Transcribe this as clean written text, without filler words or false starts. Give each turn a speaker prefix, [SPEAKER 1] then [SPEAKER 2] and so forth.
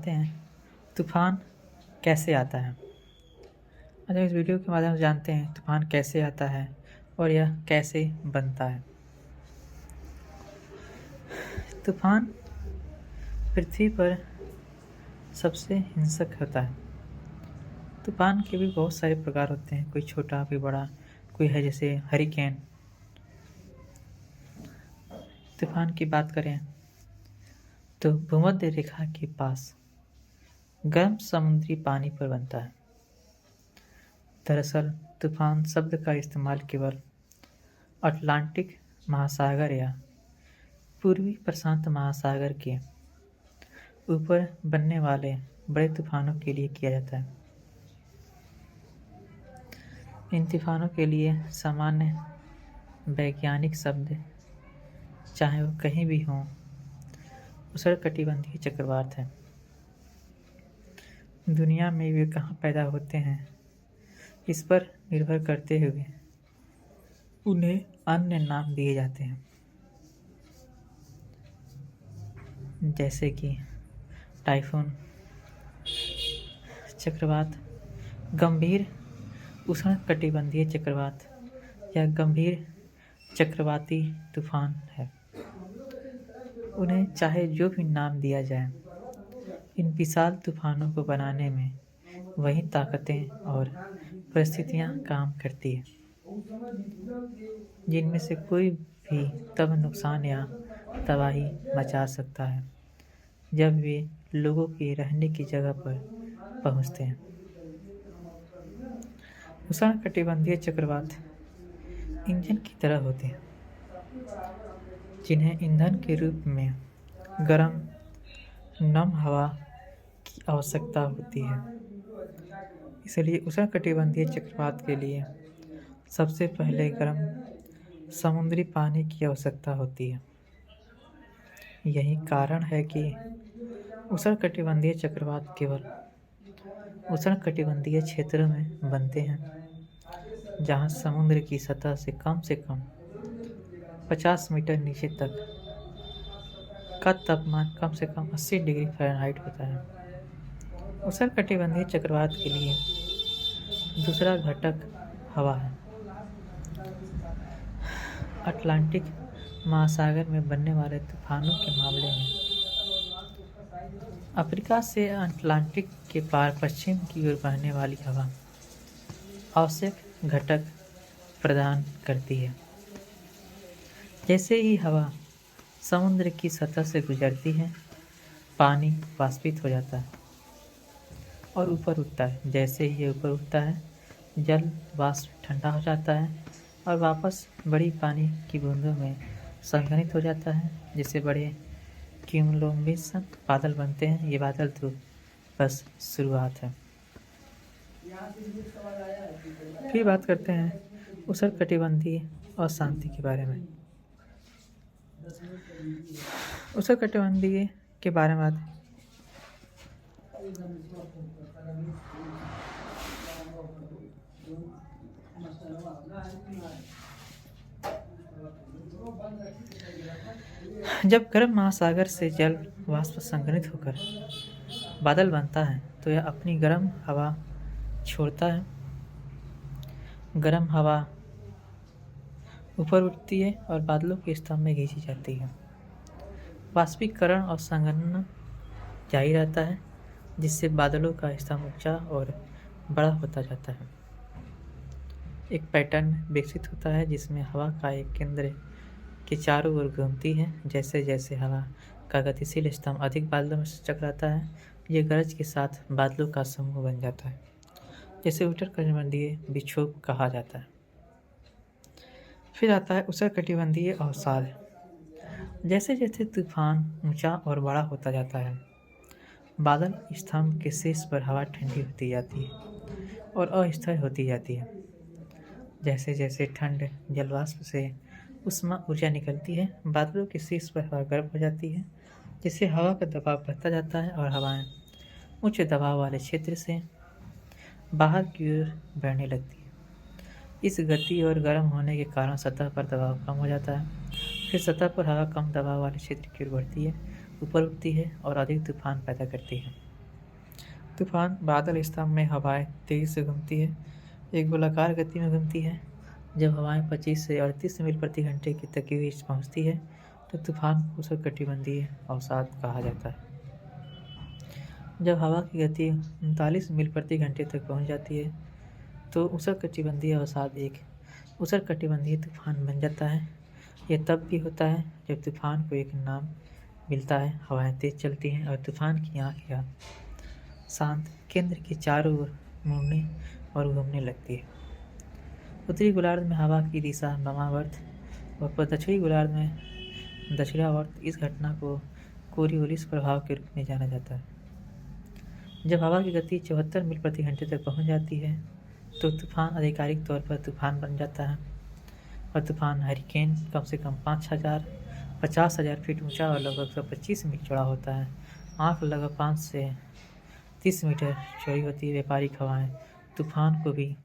[SPEAKER 1] जानते हैं तूफान कैसे आता है। आज हम इस वीडियो के माध्यम से जानते हैं तूफान कैसे आता है और यह कैसे बनता है। तूफान पृथ्वी पर सबसे हिंसक होता है। तूफान के भी बहुत सारे प्रकार होते हैं, कोई छोटा कोई बड़ा, कोई है जैसे हरिकेन। तूफान की बात करें तो भूमध्य रेखा के पास गर्म समुद्री पानी पर बनता है। दरअसल तूफान शब्द का इस्तेमाल केवल अटलांटिक महासागर या पूर्वी प्रशांत महासागर के ऊपर बनने वाले बड़े तूफानों के लिए किया जाता है। इन तूफानों के लिए सामान्य वैज्ञानिक शब्द, चाहे वो कहीं भी हों, उष्णकटिबंधीय चक्रवात है। दुनिया में वे कहाँ पैदा होते हैं इस पर निर्भर करते हुए उन्हें अन्य नाम दिए जाते हैं, जैसे कि टाइफून, चक्रवात, गंभीर उष्णकटिबंधीय चक्रवात या गंभीर चक्रवाती तूफान है। उन्हें चाहे जो भी नाम दिया जाए, इन विशाल तूफानों को बनाने में वही ताकतें और परिस्थितियां काम करती हैं जिनमें से कोई भी तब नुकसान या तबाही मचा सकता है जब वे लोगों के रहने की जगह पर पहुंचते हैं। उष्णकटिबंधीय चक्रवात इंजन की तरह होते हैं, जिन्हें ईंधन के रूप में गर्म नम हवा की आवश्यकता होती है। इसलिए उष्णकटिबंधीय चक्रवात के लिए सबसे पहले गर्म समुद्री पानी की आवश्यकता होती है। यही कारण है कि उष्णकटिबंधीय चक्रवात केवल उष्णकटिबंधीय क्षेत्रों में बनते हैं, जहां समुद्र की सतह से कम 50 मीटर नीचे तक का तापमान कम से कम 80 डिग्री फ़ारेनहाइट होता है। उष्णकटिबंधीय चक्रवात के लिए दूसरा घटक हवा है। अटलांटिक महासागर में बनने वाले तूफानों के मामले में अफ्रीका से अटलांटिक के पार पश्चिम की ओर बहने वाली हवा आवश्यक घटक प्रदान करती है। जैसे ही हवा समुद्र की सतह से गुजरती है, पानी वाष्पित हो जाता है और ऊपर उठता है। जैसे ही ये ऊपर उठता है, जल वाष्प ठंडा हो जाता है और वापस बड़ी पानी की बूंदों में संघनित हो जाता है, जिससे बड़े क्यूमुलोनिम्बस बादल बनते हैं। ये बादल तो बस शुरुआत है। फिर बात करते हैं उष्णकटिबंधीय अशांति के बारे में। उष्णकटिबंधीय के बारे में जब गर्म महासागर से जल वाष्प संघनित होकर बादल बनता है तो यह अपनी गर्म हवा छोड़ता है। गर्म हवा ऊपर उठती है और बादलों के स्तंभ में खींची जाती है। वाष्पीकरण और संघनन जारी रहता है, जिससे बादलों का स्तंभ ऊंचा और बड़ा होता जाता है। एक पैटर्न विकसित होता है जिसमें हवा का एक केंद्र के चारों ओर घूमती है। जैसे जैसे हवा का गतिशील स्तंभ अधिक बादलों में चकराता है, ये गरज के साथ बादलों का समूह बन जाता है, जिसे उष्णकटिबंधीय विक्षोभ कहा जाता है। फिर आता है उष्णकटिबंधीय अवसाद। जैसे जैसे तूफान ऊंचा और बड़ा होता जाता है, बादल स्तंभ के शीर्ष पर हवा ठंडी होती जाती है और अस्थिर होती जाती है। जैसे जैसे ठंड जलवाष्प से उष्मा ऊर्जा निकलती है, बादलों के शीर्ष पर हवा गर्म हो जाती है, जिससे हवा का दबाव बढ़ता जाता है और हवाएं उच्च दबाव वाले क्षेत्र से बाहर की ओर बढ़ने लगती है। इस गति और गर्म होने के कारण सतह पर दबाव कम हो जाता है। फिर सतह पर हवा कम दबाव वाले क्षेत्र की ओर बढ़ती है, ऊपर उठती है और अधिक तूफान पैदा करती है। तूफान बादल स्तंभ में हवाएं तेजी से घूमती है, एक गोलाकार गति में घूमती है। जब हवाएं 25 से 38 मील प्रति घंटे की तक की पहुँचती है तो तूफान को उष्णकटिबंधीय अवसाद कहा जाता है। जब हवा की गति 39 मील प्रति घंटे तक पहुँच जाती है तो उष्णकटिबंधीय अवसाद एक उष्णकटिबंधीय तूफान बन जाता है। यह तब भी होता है जब तूफान को एक नाम मिलता है, हवाएं तेज चलती हैं और तूफान की आँख या शांत केंद्र के चारों ओर मुड़ने और घूमने लगती है। उत्तरी गोलार्ध में हवा की दिशा वामावर्त और दक्षिणी गोलार्ध में दक्षिणावर्त। इस घटना को कोरियोलिस प्रभाव के रूप में जाना जाता है। जब हवा की गति 74 मील प्रति घंटे तक पहुंच जाती है तो तूफान आधिकारिक तौर पर तूफान बन जाता है और तूफान हरिकेन कम से कम 50,000 फीट ऊंचा और लगभग 125 मील चौड़ा होता है। आँख लगभग 5 से 30 मीटर चौड़ी होती है। व्यापारिक हवाएं तूफान को भी